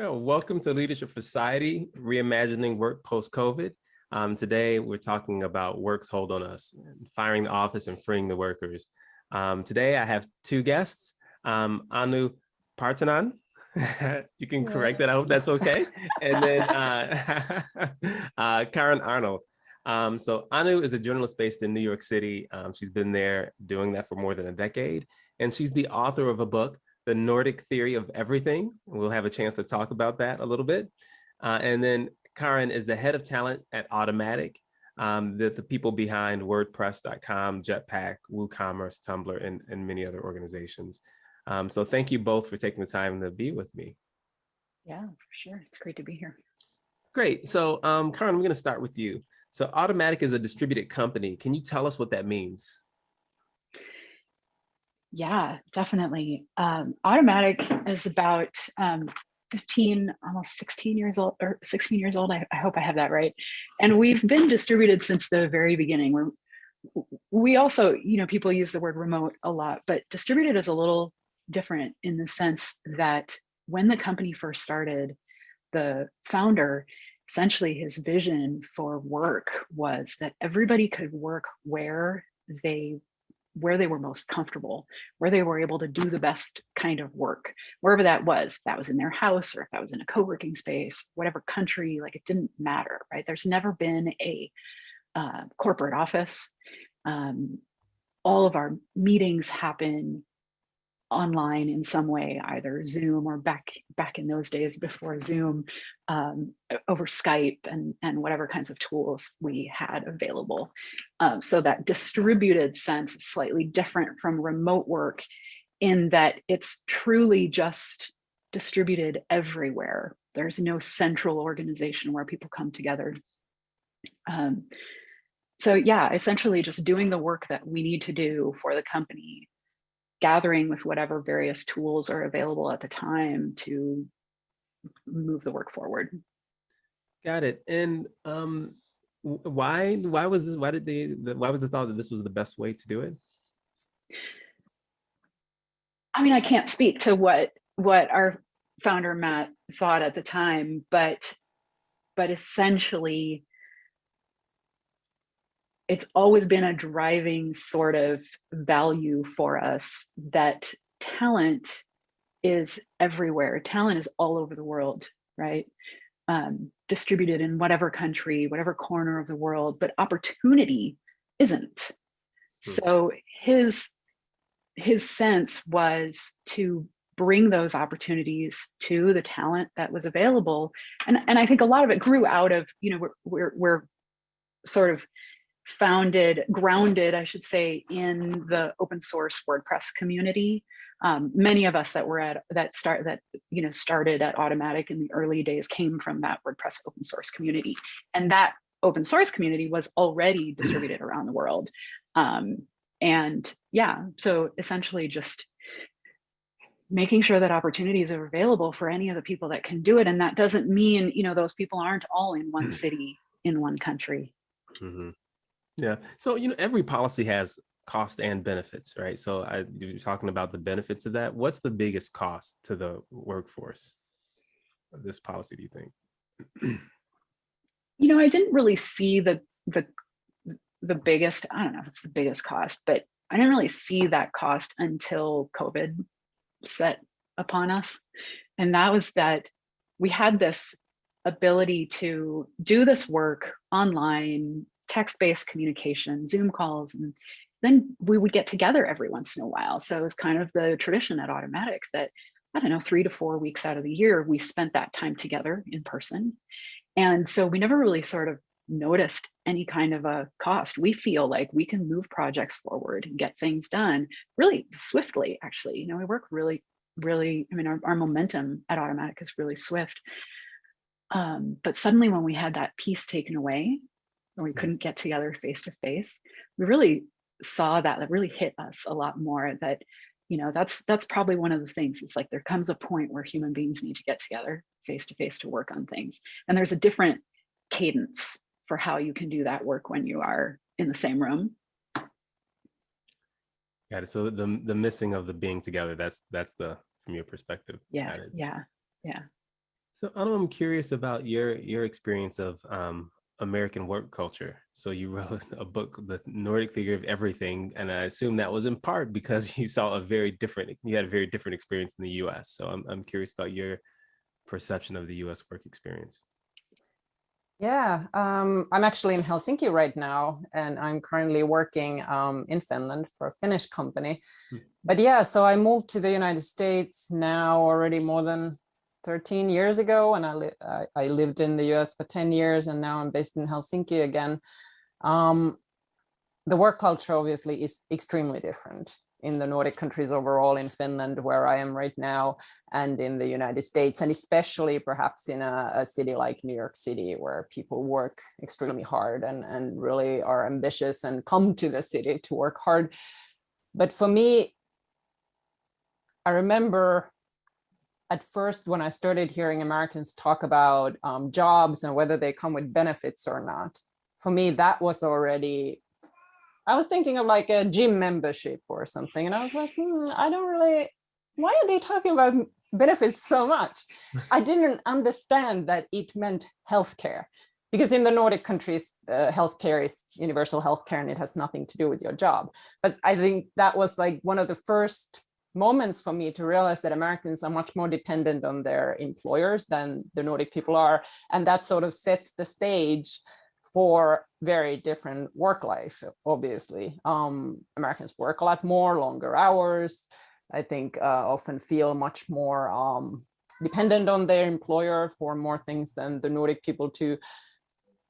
Well, welcome to Leadership for Society, Reimagining Work Post-COVID. Today, we're talking about work's hold on us, firing the office and freeing the workers. Today, I have two guests, Anu Partanen. You can correct that, I hope that's okay. And then Karen Arnold. So Anu is a journalist based in New York City. She's been there doing that for more than a decade. And she's the author of a book, The Nordic Theory of Everything. We'll have a chance to talk about that a little bit. And then Karen is the head of talent at Automattic, the people behind WordPress.com, Jetpack, WooCommerce, Tumblr, and many other organizations. So thank you both for taking the time to be with me. Yeah, for sure. It's great to be here. Great. So Karen, I'm going to start with you. So Automattic is a distributed company. Can you tell us what that means? Yeah, definitely. Automattic is about 15, almost 16 years old, or 16 years old. I hope I have that right. And we've been distributed since the very beginning. We also, people use the word remote a lot, but distributed is a little different in the sense that when the company first started, the founder, essentially his vision for work was that everybody could work where they were most comfortable, where they were able to do the best kind of work, wherever that was in their house, or if that was in a co-working space, whatever country, like it didn't matter, right? There's never been a corporate office. All of our meetings happen online in some way, either Zoom or back in those days before Zoom, over Skype and whatever kinds of tools we had available. So that distributed sense is slightly different from remote work in that it's truly just distributed everywhere. There's no central organization where people come together. So yeah, essentially just doing the work that we need to do for the company, gathering with whatever various tools are available at the time to move the work forward. Got it. And why was this? Why was the thought that this was the best way to do it? I mean, I can't speak to what our founder Matt thought at the time, but essentially, it's always been a driving sort of value for us that talent is everywhere. Talent is all over the world, right? Distributed in whatever country, whatever corner of the world, but opportunity isn't. So his sense was to bring those opportunities to the talent that was available. And I think a lot of it grew out of, we're sort of grounded, I should say, in the open source WordPress community. Many of us that started at Automattic in the early days came from that WordPress open source community, and that open source community was already distributed around the world. And yeah, so essentially just making sure that opportunities are available for any of the people that can do it, and that doesn't mean those people aren't all in one city, in one country. Mm-hmm. Yeah. So, every policy has cost and benefits, right? So you're talking about the benefits of that. What's the biggest cost to the workforce of this policy, do you think? I didn't really see the biggest, I don't know if it's the biggest cost, but I didn't really see that cost until COVID set upon us. And that was that we had this ability to do this work online, text-based communication, Zoom calls, and then we would get together every once in a while. So it was kind of the tradition at Automattic that, I don't know, 3 to 4 weeks out of the year, we spent that time together in person. And so we never really sort of noticed any kind of a cost. We feel like we can move projects forward and get things done really swiftly, actually. We work really, I mean, our momentum at Automattic is really swift. But suddenly when we had that piece taken away, or we couldn't get together face to face, we really saw that really hit us a lot more. That that's probably one of the things. It's like there comes a point where human beings need to get together face to face to work on things, and there's a different cadence for how you can do that work when you are in the same room. Got it. So the missing of the being together, that's from your perspective. Yeah. So I'm curious about your experience of American work culture. So you wrote a book, The Nordic Theory of Everything, and I assume that was in part because you had a very different experience in the U.S. So I'm curious about your perception of the U.S. work experience. Yeah, I'm actually in Helsinki right now, and I'm currently working in Finland for a Finnish company. Hmm. But yeah, so I moved to the United States now already more than 13 years ago, and I lived in the US for 10 years, and now I'm based in Helsinki again. Um, the work culture obviously is extremely different in the Nordic countries overall, in Finland, where I am right now, and in the United States, and especially perhaps in a city like New York City, where people work extremely hard and really are ambitious and come to the city to work hard. But for me, I remember at first when I started hearing Americans talk about jobs and whether they come with benefits or not, for me, that was already, I was thinking of like a gym membership or something. And I was like, I don't really, why are they talking about benefits so much? I didn't understand that it meant healthcare, because in the Nordic countries, healthcare is universal healthcare and it has nothing to do with your job. But I think that was like one of the first moments for me to realize that Americans are much more dependent on their employers than the Nordic people are. And that sort of sets the stage for very different work life, obviously. Americans work a lot more, longer hours. I think often feel much more dependent on their employer for more things than the Nordic people do,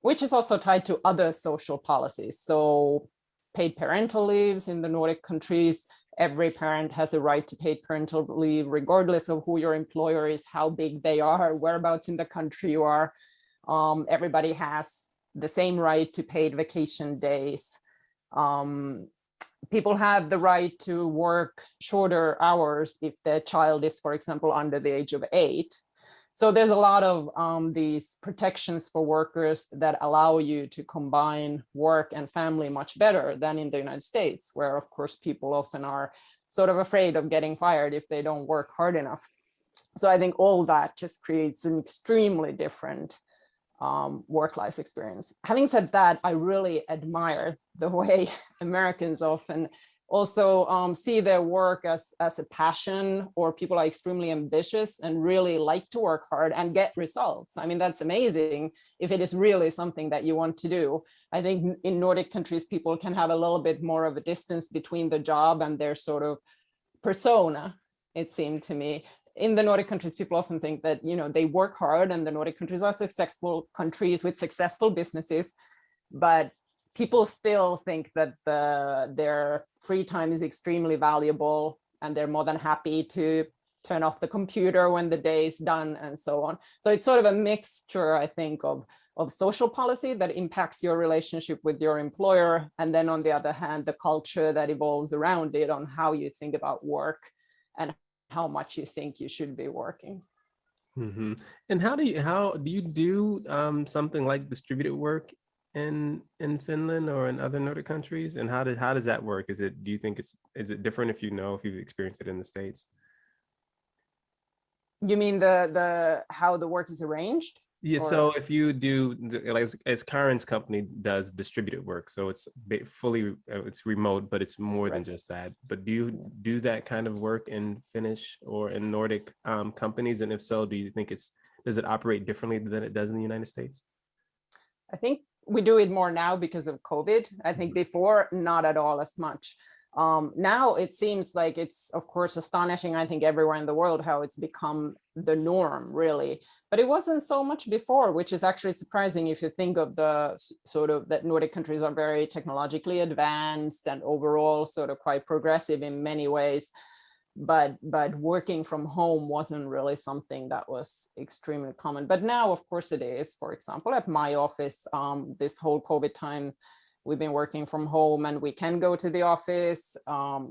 which is also tied to other social policies. So paid parental leaves in the Nordic countries, every parent has a right to paid parental leave, regardless of who your employer is, how big they are, whereabouts in the country you are. Everybody has the same right to paid vacation days. People have the right to work shorter hours if the child is, for example, under the age of 8. So there's a lot of these protections for workers that allow you to combine work and family much better than in the United States, where of course people often are sort of afraid of getting fired if they don't work hard enough. So I think all that just creates an extremely different work-life experience. Having said that, I really admire the way Americans often also see their work as a passion, or people are extremely ambitious and really like to work hard and get results. I mean, that's amazing if it is really something that you want to do. I think in Nordic countries, people can have a little bit more of a distance between the job and their sort of persona, it seemed to me. In the Nordic countries, people often think that, you know, they work hard and the Nordic countries are successful countries with successful businesses, but people still think that their free time is extremely valuable and they're more than happy to turn off the computer when the day is done and so on. So it's sort of a mixture, I think, of social policy that impacts your relationship with your employer. And then on the other hand, the culture that evolves around it on how you think about work and how much you think you should be working. Mm-hmm. And how do you do something like distributed work in Finland or in other Nordic countries? And how does that work? Do you think is it different if you've experienced it in the States? You mean the how the work is arranged? Yeah, Or so if you do like as Karen's company does distributed work, so it's fully it's remote, but it's more than right. just that. But do you do that kind of work in Finnish or in Nordic companies? And if so, do you think does it operate differently than it does in the United States? I think we do it more now because of COVID. I think before, not at all as much. Now it seems like it's, of course, astonishing, I think, everywhere in the world how it's become the norm, really. But it wasn't so much before, which is actually surprising if you think of the sort of that Nordic countries are very technologically advanced and overall sort of quite progressive in many ways. But working from home wasn't really something that was extremely common. But now, of course, it is. For example, at my office, this whole COVID time, we've been working from home and we can go to the office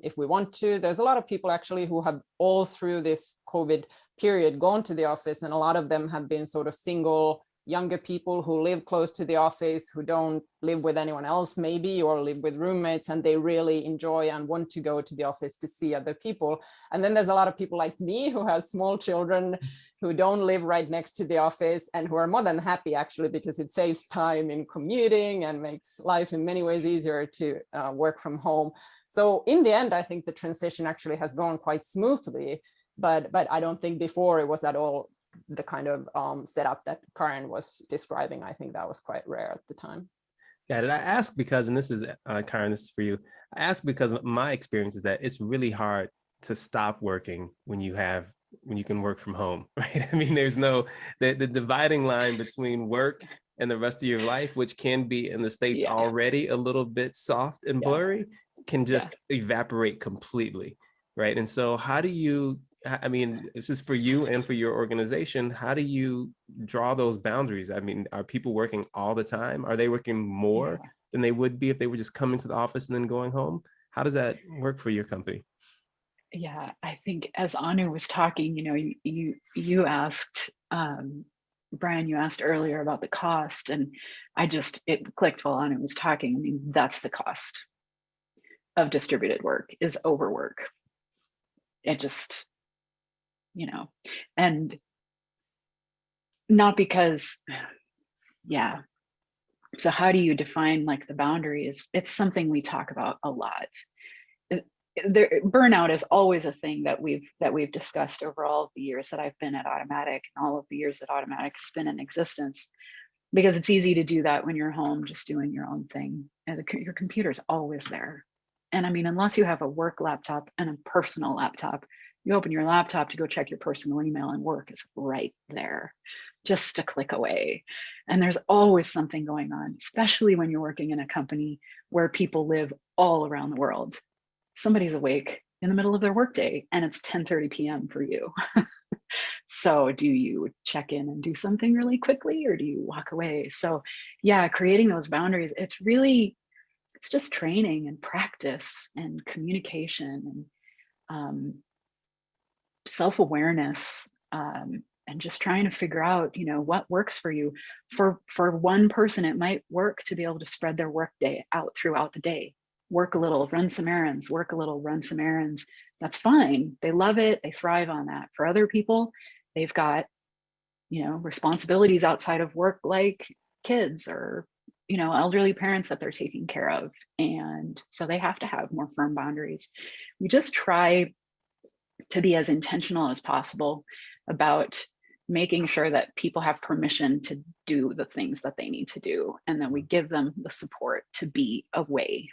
if we want to. There's a lot of people actually who have all through this COVID period gone to the office, and a lot of them have been sort of single younger people who live close to the office, who don't live with anyone else maybe, or live with roommates, and they really enjoy and want to go to the office to see other people. And then there's a lot of people like me who have small children who don't live right next to the office, and who are more than happy actually, because it saves time in commuting and makes life in many ways easier to work from home. So in the end, I think the transition actually has gone quite smoothly, but I don't think before it was at all the kind of setup that Karen was describing. I think that was quite rare at the time. Yeah, did I ask because, and this is Karen, this is for you. I ask because my experience is that it's really hard to stop working when you can work from home, right? I mean, there's no the dividing line between work and the rest of your life, which can be in the States already a little bit soft and blurry, can just evaporate completely, right? And so how do you, I mean, this is for you and for your organization, how do you draw those boundaries? I mean, are people working all the time? Are they working more than they would be if they were just coming to the office and then going home? How does that work for your company? Yeah, I think as Anu was talking, you know, you asked, Brian, you asked earlier about the cost, and it clicked while Anu was talking. I mean, that's the cost of distributed work, is overwork. It just, you know, and not because, so how do you define like the boundaries? It's something we talk about a lot. Burnout is always a thing that we've discussed over all of the years that I've been at Automattic, and all of the years that Automattic has been in existence, because it's easy to do that when you're home just doing your own thing, and your computer's always there. And I mean, unless you have a work laptop and a personal laptop, you open your laptop to go check your personal email, and work is right there, just a click away. And there's always something going on, especially when you're working in a company where people live all around the world. Somebody's awake in the middle of their workday and it's 10:30 p.m. for you. So do you check in and do something really quickly, or do you walk away? So yeah, creating those boundaries, it's just training and practice and communication and self-awareness, and just trying to figure out, you know, what works for you. For one person, it might work to be able to spread their workday out throughout the day. Work a little, run some errands, work a little, run some errands. That's fine. They love it. They thrive on that. For other people, they've got, you know, responsibilities outside of work, like kids or, you know, elderly parents that they're taking care of. And so they have to have more firm boundaries. We just try to be as intentional as possible about making sure that people have permission to do the things that they need to do, and that we give them the support to be away,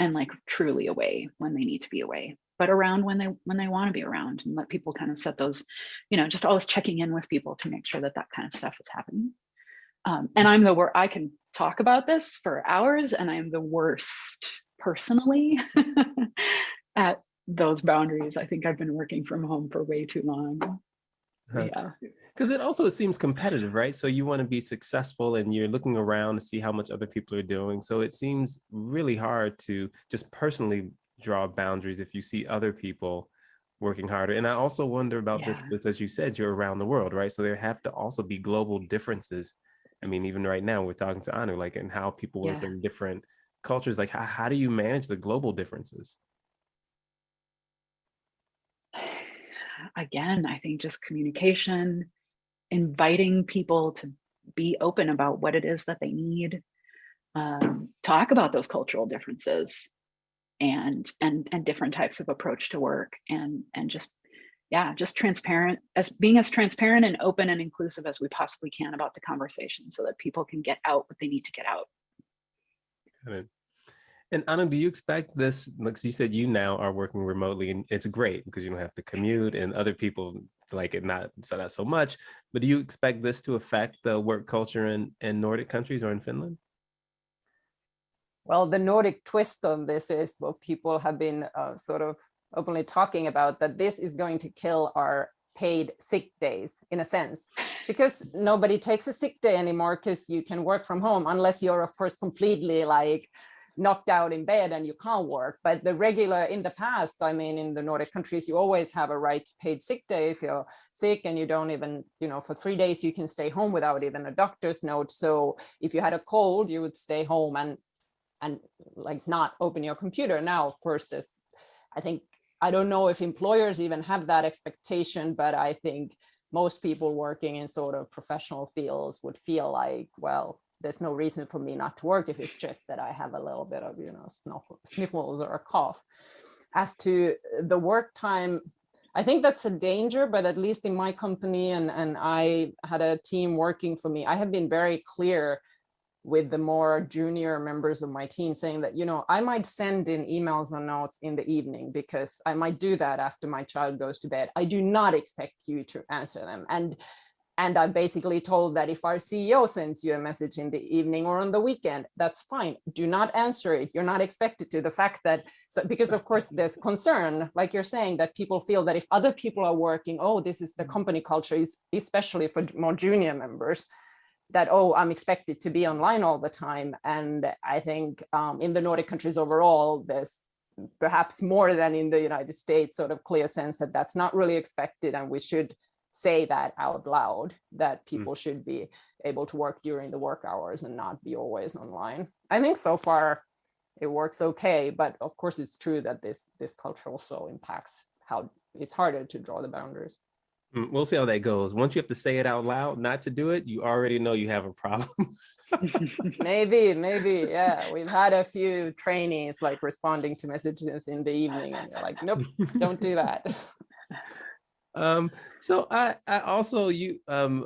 and like truly away when they need to be away, but around when they want to be around, and let people kind of set those, you know, just always checking in with people to make sure that that kind of stuff is happening. And I can talk about this for hours, and I'm the worst personally at those boundaries. I think I've been working from home for way too long. Yeah. Because it seems competitive, right? So you want to be successful and you're looking around to see how much other people are doing. So it seems really hard to just personally draw boundaries if you see other people working harder. And I also wonder about this because you said you're around the world, right? So there have to also be global differences. I mean, even right now we're talking to Anu, like, and how people work in different cultures. Like, how do you manage the global differences? Again, I think just communication, inviting people to be open about what it is that they need, talk about those cultural differences and different types of approach to work, and just transparent, being as transparent and open and inclusive as we possibly can about the conversation, so that people can get out what they need to get out. And Anna, do you expect this, like you said, you now are working remotely, and it's great because you don't have to commute, and other people like it not so much, but do you expect this to affect the work culture in Nordic countries or in Finland? Well, the Nordic twist on this is what people have been sort of openly talking about, that this is going to kill our paid sick days in a sense, because nobody takes a sick day anymore, because you can work from home, unless you're of course completely like knocked out in bed and you can't work. But the regular, in the past, I mean, in the Nordic countries, you always have a right to paid sick day if you're sick, and you don't even, for 3 days you can stay home without even a doctor's note. So if you had a cold, you would stay home and like not open your computer. Now, of course, I don't know if employers even have that expectation, but I think most people working in sort of professional fields would feel like, well, there's no reason for me not to work if it's just that I have a little bit of, sniffles or a cough. As to the work time, I think that's a danger, but at least in my company, and I had a team working for me, I have been very clear with the more junior members of my team saying that, I might send in emails or notes in the evening because I might do that after my child goes to bed. I do not expect you to answer them. And I basically told that if our CEO sends you a message in the evening or on the weekend, that's fine. Do not answer it. You're not expected to. The fact that, because of course there's concern, like you're saying, that people feel that if other people are working, oh, this is the company culture, especially for more junior members, that, oh, I'm expected to be online all the time. And I think in the Nordic countries overall, there's perhaps more than in the United States, sort of clear sense that that's not really expected. And we should say that out loud, that people should be able to work during the work hours and not be always online. I think so far it works okay, but of course it's true that this culture also impacts how it's harder to draw the boundaries. We'll see how that goes. Once you have to say it out loud, not to do it, you already know you have a problem. maybe, yeah. We've had a few trainees like responding to messages in the evening, and they're like, nope, don't do that. So I also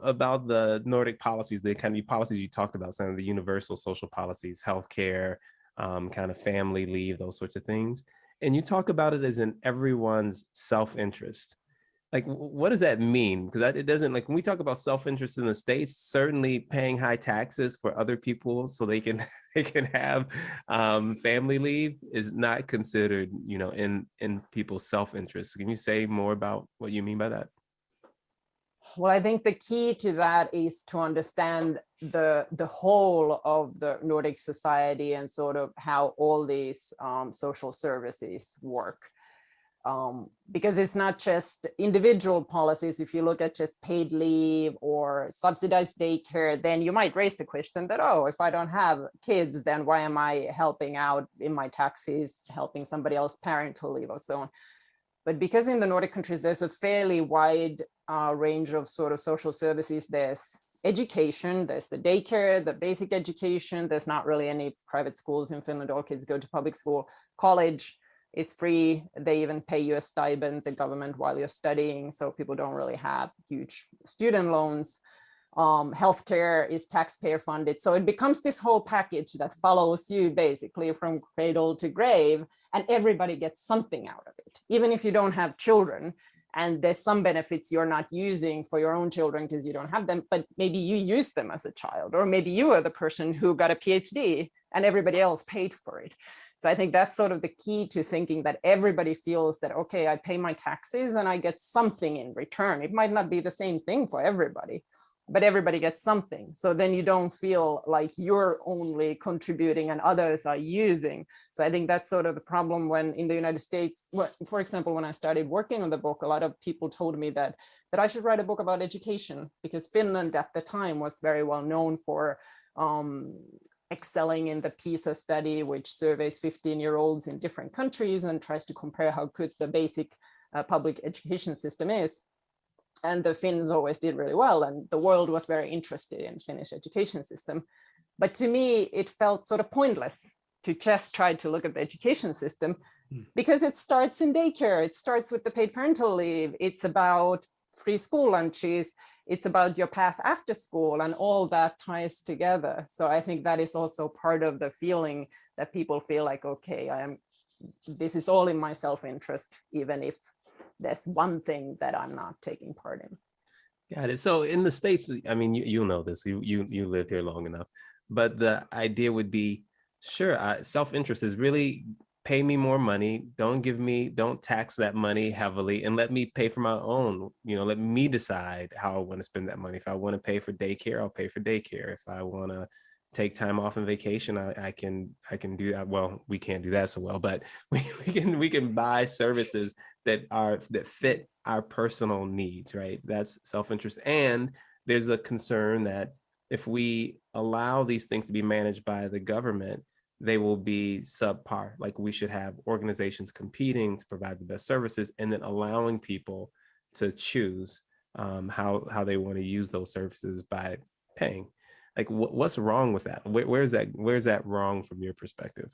about the Nordic policies, the kind of policies you talked about, some of the universal social policies, healthcare, kind of family leave, those sorts of things. And you talk about it as in everyone's self-interest. Like, what does that mean? Because it doesn't, like, when we talk about self-interest in the States, certainly paying high taxes for other people so they can have family leave is not considered, in people's self-interest. Can you say more about what you mean by that? Well, I think the key to that is to understand the whole of the Nordic society and sort of how all these social services work. Because it's not just individual policies. If you look at just paid leave or subsidized daycare, then you might raise the question that, oh, if I don't have kids, then why am I helping out in my taxes, helping somebody else parental leave or so on. But because in the Nordic countries, there's a fairly wide range of sort of social services. There's education, there's the daycare, the basic education. There's not really any private schools in Finland. All kids go to public school. College is free. They even pay you a stipend, the government, while you're studying. So people don't really have huge student loans. Healthcare is taxpayer funded. So it becomes this whole package that follows you basically from cradle to grave, and everybody gets something out of it, even if you don't have children. And there's some benefits you're not using for your own children because you don't have them, but maybe you use them as a child, or maybe you are the person who got a PhD and everybody else paid for it. So I think that's sort of the key to thinking that everybody feels that, okay, I pay my taxes and I get something in return. It might not be the same thing for everybody, but everybody gets something. So then you don't feel like you're only contributing and others are using. So I think that's sort of the problem when in the United States, for example, when I started working on the book, a lot of people told me that I should write a book about education, because Finland at the time was very well known for excelling in the PISA study, which surveys 15-year-olds in different countries and tries to compare how good the basic public education system is. And the Finns always did really well, and the world was very interested in Finnish education system. But to me, it felt sort of pointless to just try to look at the education system, because it starts in daycare, it starts with the paid parental leave, it's about free school lunches, it's about your path after school, and all that ties together. So I think that is also part of the feeling that people feel like, okay, this is all in my self-interest, even if there's one thing that I'm not taking part in. Got it. So in the States, I mean, you know this, you lived here long enough, but the idea would be, sure, self-interest is really pay me more money, don't tax that money heavily, and let me pay for my own, let me decide how I want to spend that money. If I want to pay for daycare, I'll pay for daycare. If I want to take time off and vacation, I can do that. Well, we can't do that so well, but we can buy services that fit our personal needs, right? That's self-interest. And there's a concern that if we allow these things to be managed by the government, they will be subpar. Like, we should have organizations competing to provide the best services, and then allowing people to choose how they want to use those services by paying. Like, what's wrong with that? Where's that wrong from your perspective?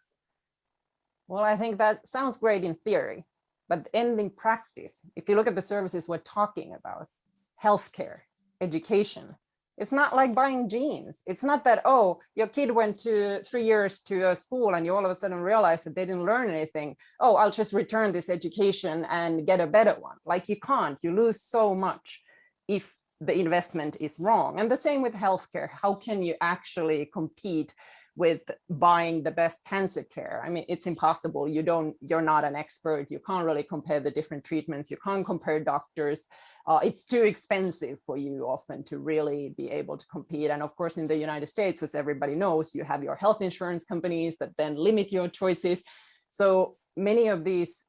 Well, I think that sounds great in theory, but in practice, if you look at the services we're talking about, healthcare, education, it's not like buying jeans. It's not that, oh, your kid went to 3 years to a school and you all of a sudden realize that they didn't learn anything. Oh, I'll just return this education and get a better one. Like, you can't, you lose so much if the investment is wrong. And the same with healthcare. How can you actually compete with buying the best cancer care? I mean, it's impossible. You're not an expert. You can't really compare the different treatments. You can't compare doctors. It's too expensive for you often to really be able to compete. And of course, in the United States, as everybody knows, you have your health insurance companies that then limit your choices. So many of these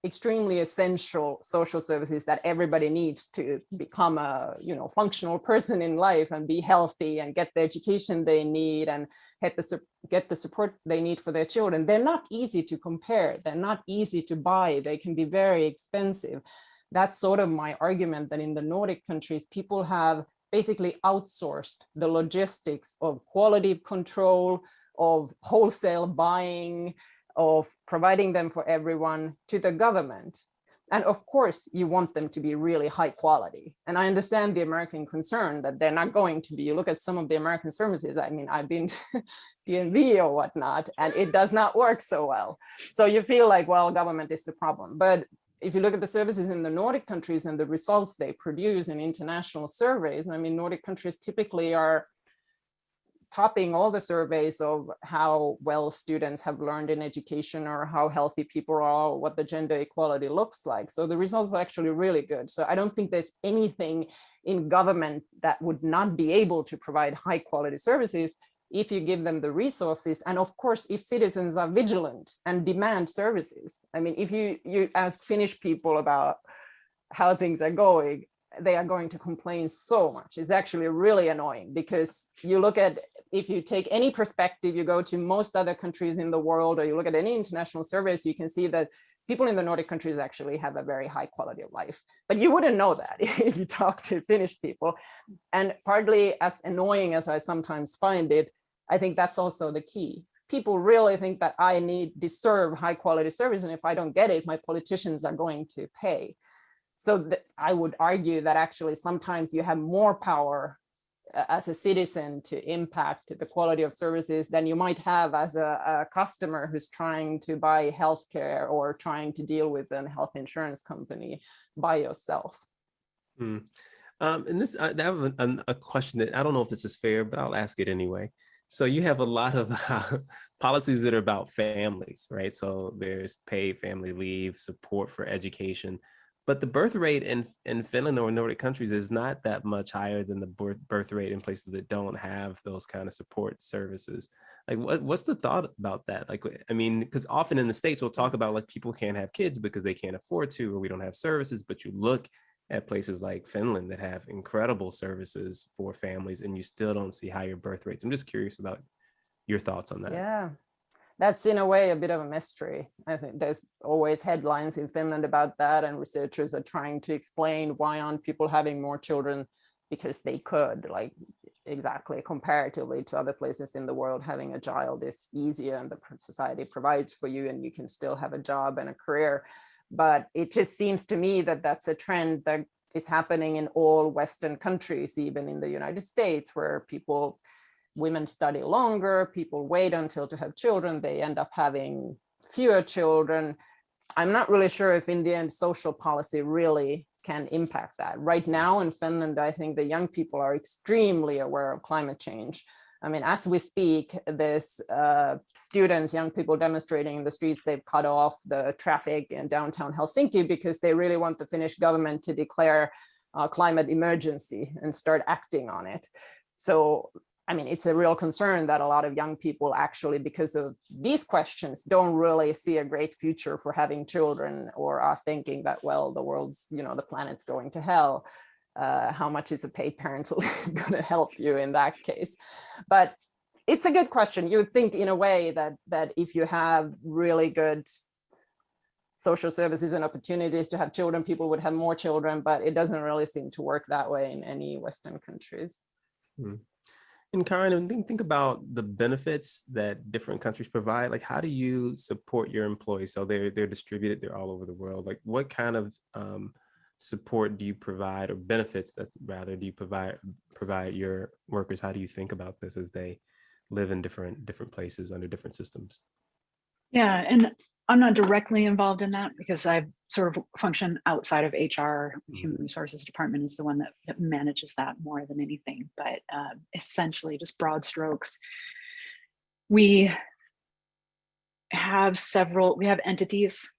extremely essential social services that everybody needs to become a functional person in life and be healthy and get the education they need and get the support they need for their children, they're not easy to compare. They're not easy to buy. They can be very expensive. That's sort of my argument, that in the Nordic countries, people have basically outsourced the logistics of quality control, of wholesale buying, of providing them for everyone to the government. And of course, you want them to be really high quality. And I understand the American concern that they're not going to be. You look at some of the American services, I mean, I've been to DMV or whatnot, and it does not work so well. So you feel like, well, government is the problem. But if you look at the services in the Nordic countries and the results they produce in international surveys, I mean, Nordic countries typically are topping all the surveys of how well students have learned in education, or how healthy people are, or what the gender equality looks like. So the results are actually really good. So I don't think there's anything in government that would not be able to provide high quality services if you give them the resources. And of course, if citizens are vigilant and demand services. I mean, if you ask Finnish people about how things are going, they are going to complain so much. It's actually really annoying, because you look at, if you take any perspective, you go to most other countries in the world, or you look at any international surveys, you can see that people in the Nordic countries actually have a very high quality of life. But you wouldn't know that if you talk to Finnish people. And partly, as annoying as I sometimes find it, I think that's also the key. People really think that I deserve high quality service, and if I don't get it, my politicians are going to pay. So I would argue that actually sometimes you have more power as a citizen to impact the quality of services than you might have as a customer who's trying to buy healthcare or trying to deal with a health insurance company by yourself. Mm. And this, I have a question that I don't know if this is fair, but I'll ask it anyway. So you have a lot of policies that are about families, right? So there's paid family leave, support for education. But the birth rate in Finland or Nordic countries is not that much higher than the birth rate in places that don't have those kind of support services. Like, what's the thought about that? Like, I mean, because often in the States, we'll talk about like people can't have kids because they can't afford to, or we don't have services. But you look at places like Finland that have incredible services for families, and you still don't see higher birth rates. I'm just curious about your thoughts on that. Yeah. That's in a way a bit of a mystery. I think there's always headlines in Finland about that, and researchers are trying to explain why aren't people having more children, because they could, like, exactly, comparatively to other places in the world, having a child is easier and the society provides for you and you can still have a job and a career. But it just seems to me that that's a trend that is happening in all Western countries, even in the United States, where women study longer, people wait until to have children, they end up having fewer children. I'm not really sure if Indian social policy really can impact that. Right now in Finland, I think the young people are extremely aware of climate change. I mean, as we speak, there's students, young people demonstrating in the streets. They've cut off the traffic in downtown Helsinki because they really want the Finnish government to declare climate emergency and start acting on it. So I mean, it's a real concern that a lot of young people actually, because of these questions, don't really see a great future for having children, or are thinking that, well, the world's, the planet's going to hell. How much is a paid parental going to help you in that case? But it's a good question. You would think in a way that if you have really good social services and opportunities to have children, people would have more children, but it doesn't really seem to work that way in any Western countries. And Karen, think about the benefits that different countries provide. Like, how do you support your employees? So they're distributed, they're all over the world. Like, what kind of support do you provide, or benefits that's rather do you provide your workers? How do you think about this as they live in different places under different systems? Yeah, and I'm not directly involved in that because I sort of function outside of HR. Human Resources Department is the one that manages that more than anything. But essentially, just broad strokes, we have entities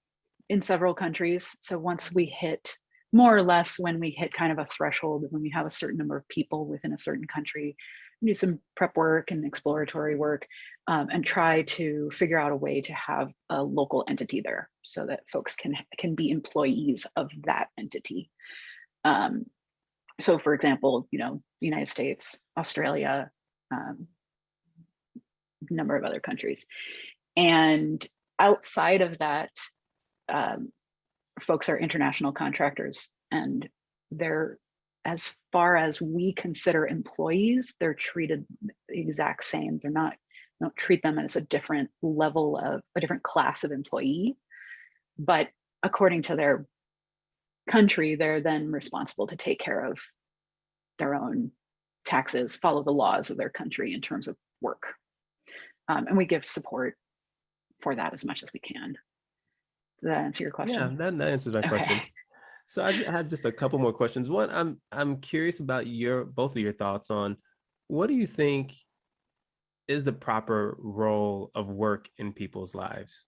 in several countries. So once we hit, more or less, when we hit kind of a threshold, when we have a certain number of people within a certain country, we do some prep work and exploratory work, and try to figure out a way to have a local entity there so that folks can be employees of that entity. So for example, the United States, Australia, a number of other countries. And outside of that, folks are international contractors, and they're, as far as we consider employees, they're treated the exact same. Don't treat them as a different level of a different class of employee, but according to their country, they're then responsible to take care of their own taxes, follow the laws of their country in terms of work. And we give support for that as much as we can. Does that answer your question? Yeah, that answers my question. So I have just a couple more questions. One, I'm curious about both of your thoughts on, what do you think is the proper role of work in people's lives?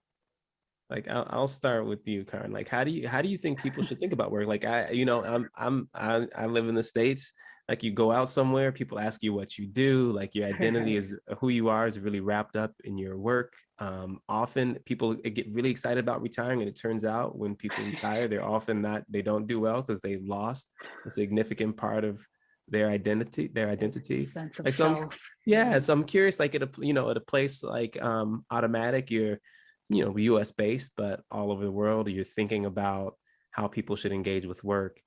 Like, I'll start with you, Karen. Like, how do you think people should think about work? Like, I live in the States. Like, you go out somewhere, people ask you what you do. Like, your identity is who you are is really wrapped up in your work. Often people get really excited about retiring, and it turns out when people retire, they don't do well because they lost a significant part of their identity. Sense of Like, self. so I'm curious, like at a place like Automattic, you're US based, but all over the world, you're thinking about how people should engage with work.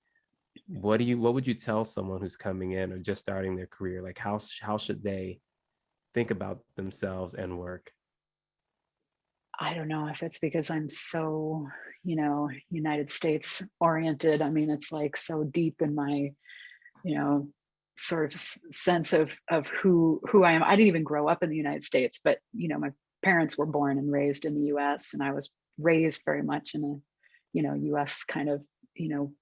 What would you tell someone who's coming in or just starting their career? Like, how should they think about themselves and work? I don't know if it's because I'm so, United States oriented. I mean, it's like so deep in my, sort of sense of who I am. I didn't even grow up in the United States, but my parents were born and raised in the US, and I was raised very much in a, US kind of,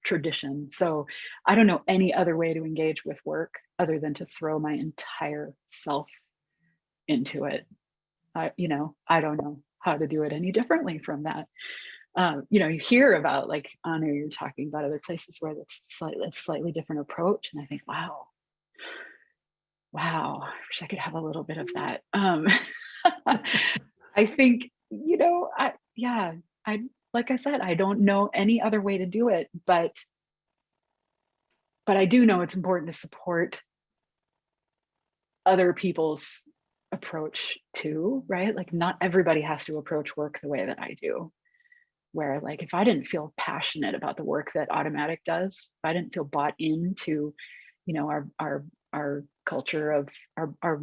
tradition. So I don't know any other way to engage with work other than to throw my entire self into it. I don't know how to do it any differently from that. You hear about, like, Anu, you're talking about other places where it's slightly different approach. And I think, wow, I wish I could have a little bit of that. I think, like I said, I don't know any other way to do it, but I do know it's important to support other people's approach too, right? Like, not everybody has to approach work the way that I do. Where, like, if I didn't feel passionate about the work that Automattic does, if I didn't feel bought into, our culture of our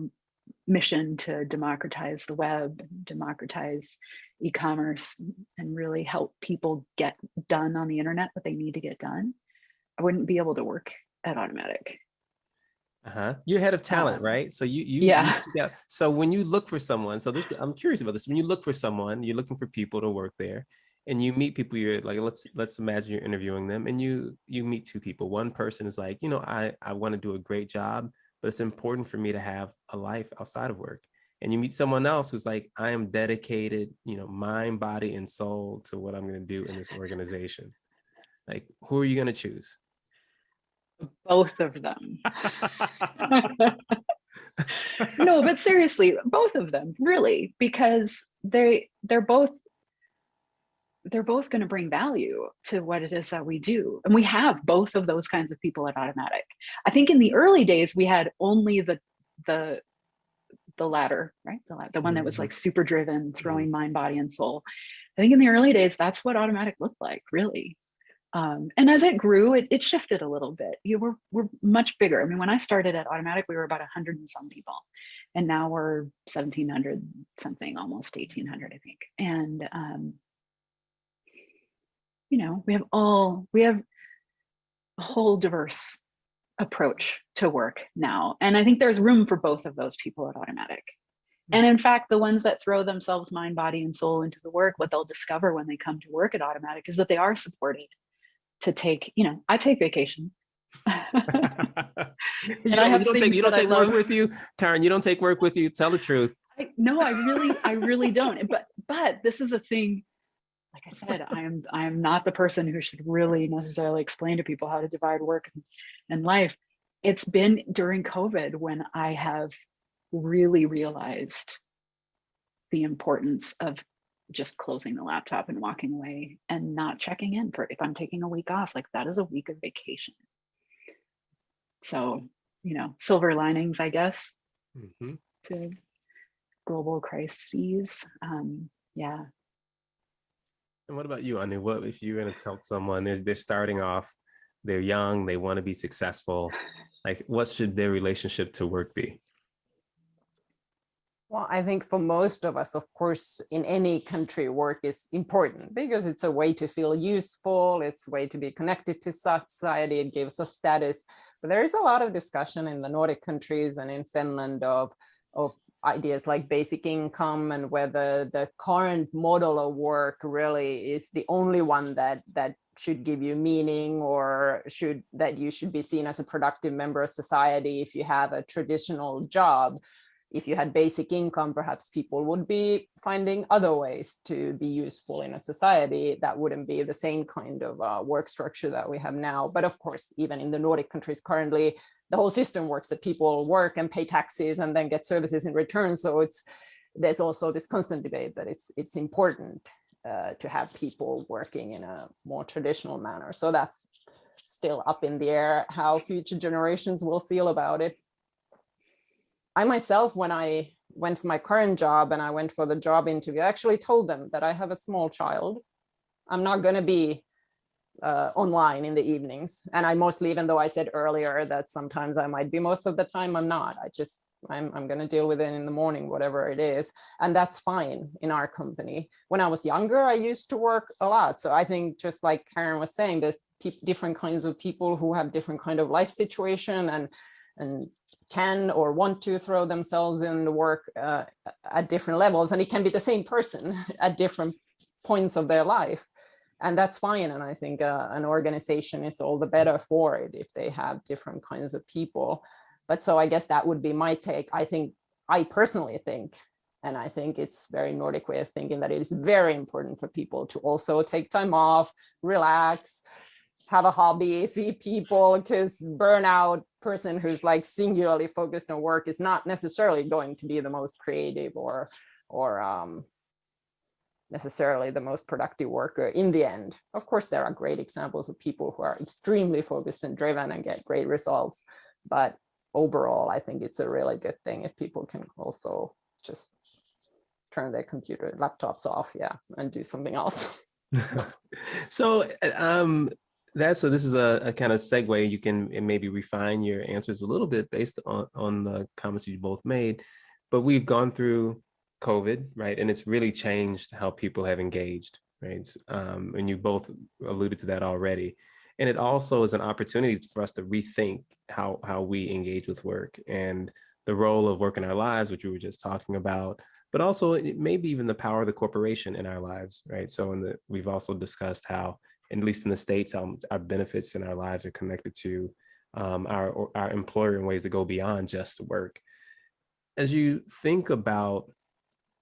mission to democratize the web, democratize e-commerce, and really help people get done on the internet what they need to get done, I wouldn't be able to work at Automattic. You're head of talent, right? So yeah. So when you look for someone, I'm curious about this. When you look for someone, you're looking for people to work there, and you meet people. You're like, let's imagine you're interviewing them, and you meet two people. One person is like, I want to do a great job, but it's important for me to have a life outside of work. And you meet someone else who's like, I am dedicated, mind, body, and soul to what I'm going to do in this organization. Like, who are you going to choose? Both of them. No, but seriously, both of them, really, because they're both going to bring value to what it is that we do. And we have both of those kinds of people at Automattic. I think in the early days, we had only the latter, right? The one that was like super driven, throwing mind, body, and soul. I think in the early days, that's what Automattic looked like, really. And as it grew, it shifted a little bit. We're much bigger. I mean, when I started at Automattic, we were about 100 and some people, and now we're 1,700 something, almost 1,800, I think. And we have a whole diverse approach to work now, and I think there's room for both of those people at Automattic. And in fact, the ones that throw themselves mind, body, and soul into the work, what they'll discover when they come to work at Automattic is that they are supported to take, I take vacation. You And I have don't things you don't that I take work love. with you, Karen. You don't take work with you. Tell the truth. No, I really don't. But this is a thing. Like I said, I am not the person who should really necessarily explain to people how to divide work and life. It's been during COVID when I have really realized the importance of just closing the laptop and walking away and not checking in for if I'm taking a week off. Like, that is a week of vacation. So, silver linings, I guess, to global crises. Yeah. And what about you, Anu? What if you're going to tell someone they're starting off, they're young, they want to be successful? Like, what should their relationship to work be? Well, I think for most of us, of course, in any country, work is important because it's a way to feel useful. It's a way to be connected to society. It gives us status. But there is a lot of discussion in the Nordic countries and in Finland of ideas like basic income and whether the current model of work really is the only one that should give you meaning, or that you should be seen as a productive member of society if you have a traditional job. If you had basic income, perhaps people would be finding other ways to be useful in a society that wouldn't be the same kind of work structure that we have now. But of course, even in the Nordic countries currently, the whole system works that people work and pay taxes and then get services in return. So there's also this constant debate that it's important to have people working in a more traditional manner. So that's still up in the air how future generations will feel about it. I myself, when I went for my current job and I went for the job interview, I actually told them that I have a small child. I'm not going to be online in the evenings. And I mostly, even though I said earlier that sometimes I might be, most of the time I'm not. I'm going to deal with it in the morning, whatever it is. And that's fine in our company. When I was younger, I used to work a lot. So I think, just like Karen was saying, there's different kinds of people who have different kind of life situation and can or want to throw themselves in the work at different levels. And it can be the same person at different points of their life. And that's fine. And I think an organization is all the better for it if they have different kinds of people. But so I guess that would be my take. I personally think, and I think it's very Nordic way of thinking, that it is very important for people to also take time off, relax, have a hobby, see people, because burnout person who's like singularly focused on work is not necessarily going to be the most creative or necessarily the most productive worker in the end. Of course, there are great examples of people who are extremely focused and driven and get great results. But overall, I think it's a really good thing if people can also just turn their computer laptops off, and do something else. So this is a kind of segue. You can maybe refine your answers a little bit based on the comments you both made. But we've gone through COVID, right? And it's really changed how people have engaged, right? And you both alluded to that already. And it also is an opportunity for us to rethink how we engage with work and the role of work in our lives, which we were just talking about, but also maybe even the power of the corporation in our lives, right? So we've also discussed how, at least in the States, our benefits in our lives are connected to our employer in ways that go beyond just work. As you think about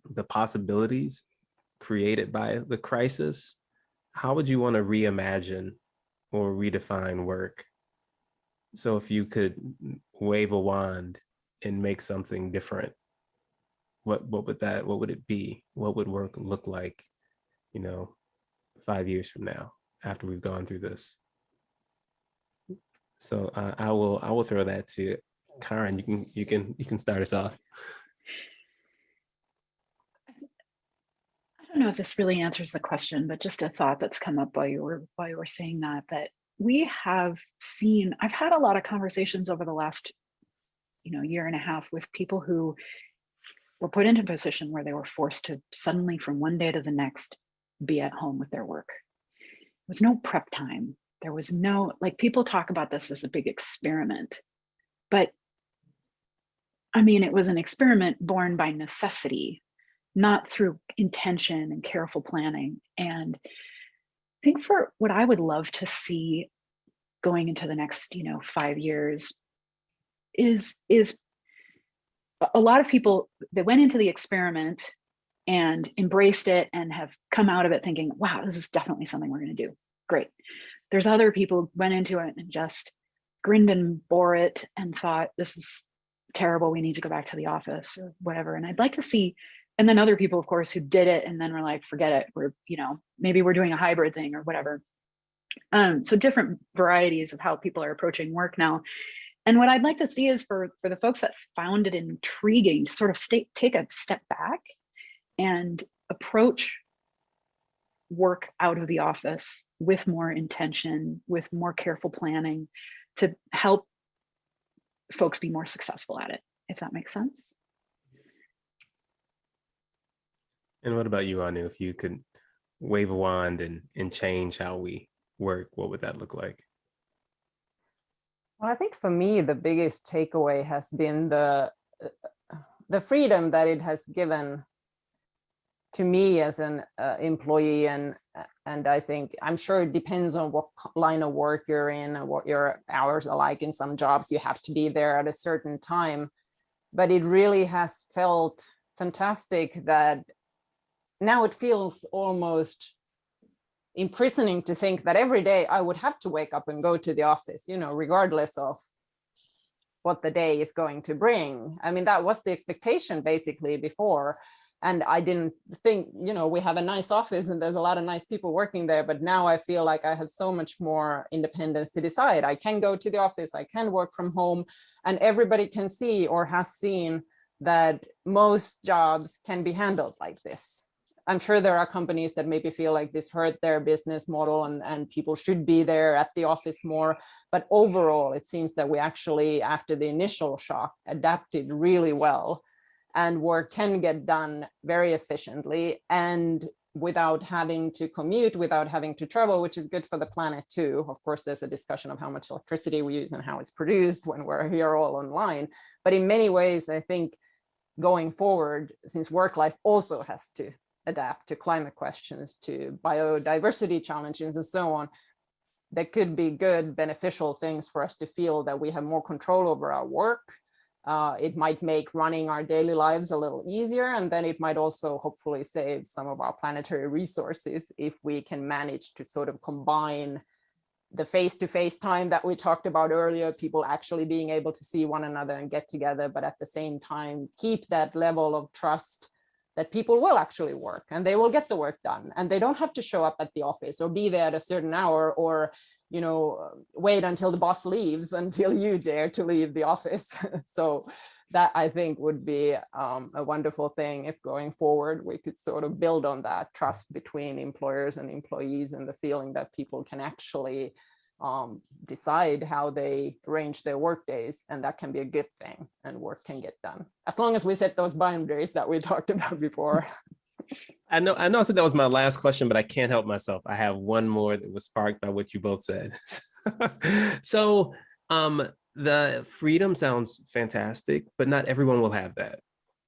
the possibilities created by the crisis, how would you want to reimagine or redefine work? So if you could wave a wand and make something different, what would it be? What would work look like, 5 years from now after we've gone through this? So I will throw that to Karen. You can start us off. I don't know if this really answers the question, but just a thought that's come up while you were saying that we have seen. I've had a lot of conversations over the last year and a half with people who were put into a position where they were forced to suddenly, from one day to the next, be at home with their work. There was no prep time. There was no, like, people talk about this as a big experiment, but I mean, it was an experiment born by necessity, not through intention and careful planning. And I think for what I would love to see going into the next 5 years is a lot of people that went into the experiment and embraced it and have come out of it thinking, wow, this is definitely something we're going to do. Great. There's other people who went into it and just grinned and bore it and thought, this is terrible, we need to go back to the office or whatever. And I'd like to see, and then other people, of course, who did it and then were like, forget it, we're, maybe we're doing a hybrid thing or whatever. So different varieties of how people are approaching work now. And what I'd like to see is for the folks that found it intriguing to sort of take a step back and approach work out of the office with more intention, with more careful planning, to help folks be more successful at it, if that makes sense. And what about you, Anu? If you could wave a wand and change how we work, what would that look like? Well, I think for me, the biggest takeaway has been the freedom that it has given to me as an employee, and I think, I'm sure it depends on what line of work you're in and what your hours are like. In some jobs, you have to be there at a certain time, but it really has felt fantastic that now it feels almost imprisoning to think that every day I would have to wake up and go to the office, regardless of what the day is going to bring. I mean, that was the expectation basically before. And I didn't think, we have a nice office and there's a lot of nice people working there, but now I feel like I have so much more independence to decide. I can go to the office, I can work from home, and everybody can see or has seen that most jobs can be handled like this. I'm sure there are companies that maybe feel like this hurt their business model and people should be there at the office more. But overall, it seems that we actually, after the initial shock, adapted really well, and work can get done very efficiently and without having to commute, without having to travel, which is good for the planet too. Of course, there's a discussion of how much electricity we use and how it's produced when we're here all online. But in many ways, I think going forward, since work life also has to adapt to climate questions, to biodiversity challenges, and so on, there could be good, beneficial things for us to feel that we have more control over our work. It might make running our daily lives a little easier, and then it might also hopefully save some of our planetary resources if we can manage to sort of combine the face-to-face time that we talked about earlier, people actually being able to see one another and get together, but at the same time keep that level of trust that people will actually work and they will get the work done, and they don't have to show up at the office or be there at a certain hour, or wait until the boss leaves until you dare to leave the office. So that, I think, would be a wonderful thing if going forward we could sort of build on that trust between employers and employees, and the feeling that people can actually decide how they arrange their work days, and that can be a good thing, and work can get done as long as we set those boundaries that we talked about before. I know I said that was my last question, but I can't help myself. I have one more that was sparked by what you both said. So the freedom sounds fantastic, but not everyone will have that,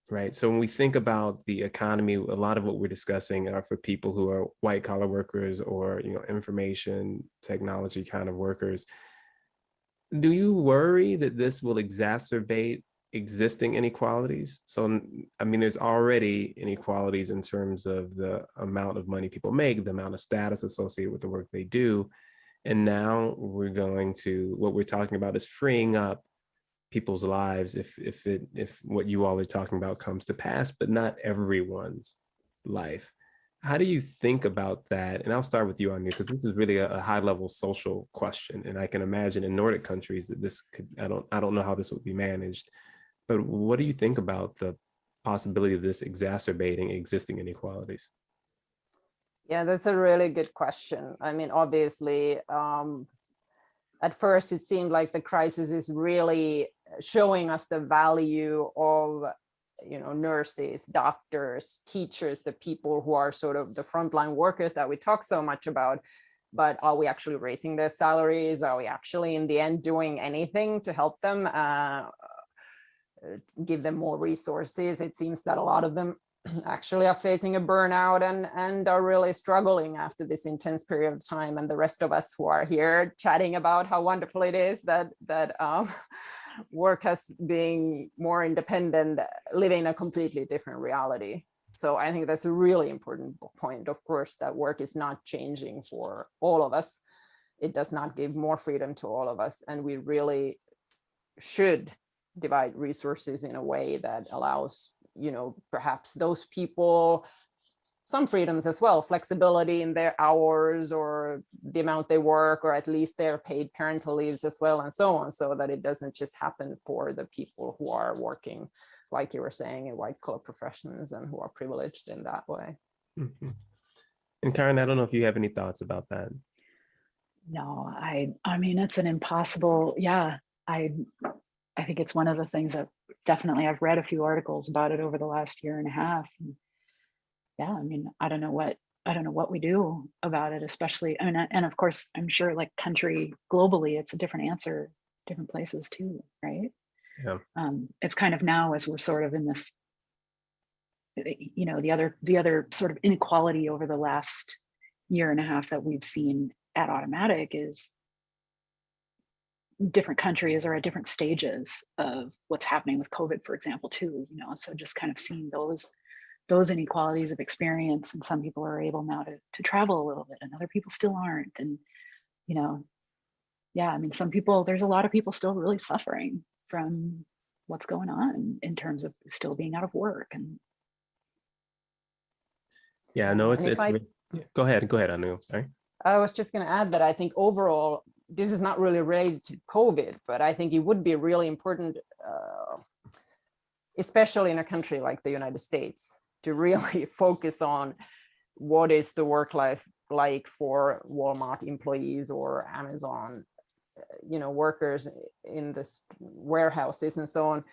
right? So when we think about the economy, a lot of what we're discussing are for people who are white collar workers or information technology kind of workers. Do you worry that this will exacerbate existing inequalities? So, I mean, there's already inequalities in terms of the amount of money people make, the amount of status associated with the work they do. And now what we're talking about is freeing up people's lives if what you all are talking about comes to pass, but not everyone's life. How do you think about that? And I'll start with you, Anya, because this is really a high level social question. And I can imagine in Nordic countries that this could, I don't know how this would be managed, but what do you think about the possibility of this exacerbating existing inequalities? Yeah, that's a really good question. I mean, obviously, at first it seemed like the crisis is really showing us the value of, you know, nurses, doctors, teachers, the people who are sort of the frontline workers that we talk so much about. But are we actually raising their salaries? Are we actually in the end doing anything to help them, give them more resources? It seems that a lot of them actually are facing a burnout and are really struggling after this intense period of time. And the rest of us who are here chatting about how wonderful it is that work has been more independent, living a completely different reality. So I think that's a really important point, of course, that work is not changing for all of us. It does not give more freedom to all of us. And we really should divide resources in a way that allows, you know, perhaps those people some freedoms as well, flexibility in their hours or the amount they work, or at least their paid parental leaves as well, and so on, so that it doesn't just happen for the people who are working, like you were saying, in white collar professions and who are privileged in that way. Mm-hmm. And Karen, I don't know if you have any thoughts about that. No, I mean, it's an impossible, yeah, I think it's one of the things that definitely I've read a few articles about it over the last year and a half. And yeah, I mean, I don't know what we do about it, especially, I mean, and of course, I'm sure like country globally, it's a different answer, different places too, right? Yeah. It's kind of now as we're sort of in this, you know, the other sort of inequality over the last year and a half that we've seen at Automattic is different countries are at different stages of what's happening with COVID, for example, too, you know, so just kind of seeing those inequalities of experience, and some people are able now to travel a little bit and other people still aren't. And, you know, yeah, I mean, there's a lot of people still really suffering from what's going on in terms of still being out of work. And yeah, no, go ahead, Anu, sorry. I was just going to add that I think overall, this is not really related to COVID, but I think it would be really important, especially in a country like the United States, to really focus on what is the work life like for Walmart employees or Amazon, you know, workers in the warehouses and so on.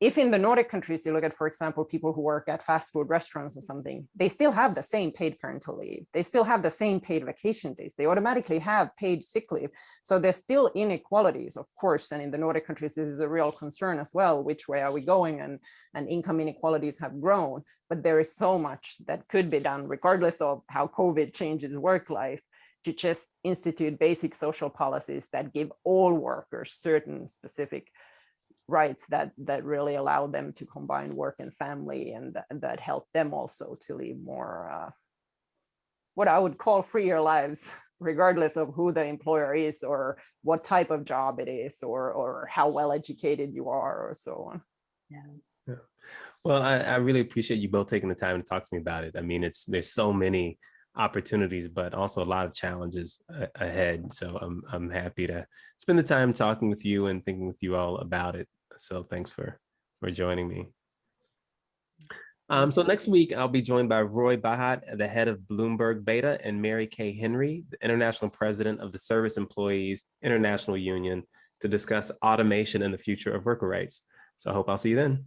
If in the Nordic countries, you look at, for example, people who work at fast food restaurants or something, they still have the same paid parental leave. They still have the same paid vacation days. They automatically have paid sick leave. So there's still inequalities, of course. And in the Nordic countries, this is a real concern as well. Which way are we going? And income inequalities have grown. But there is so much that could be done, regardless of how COVID changes work life, to just institute basic social policies that give all workers certain specific rights that really allow them to combine work and family, and that help them also to live more what I would call freer lives, regardless of who the employer is or what type of job it is, or how well educated you are, or so on. yeah. Well, I really appreciate you both taking the time to talk to me about it. I mean, there's so many opportunities, but also a lot of challenges ahead. So I'm happy to spend the time talking with you and thinking with you all about it. So thanks for joining me. So next week, I'll be joined by Roy Bahat, the head of Bloomberg Beta, and Mary Kay Henry, the international president of the Service Employees International Union, to discuss automation and the future of worker rights. So I hope I'll see you then.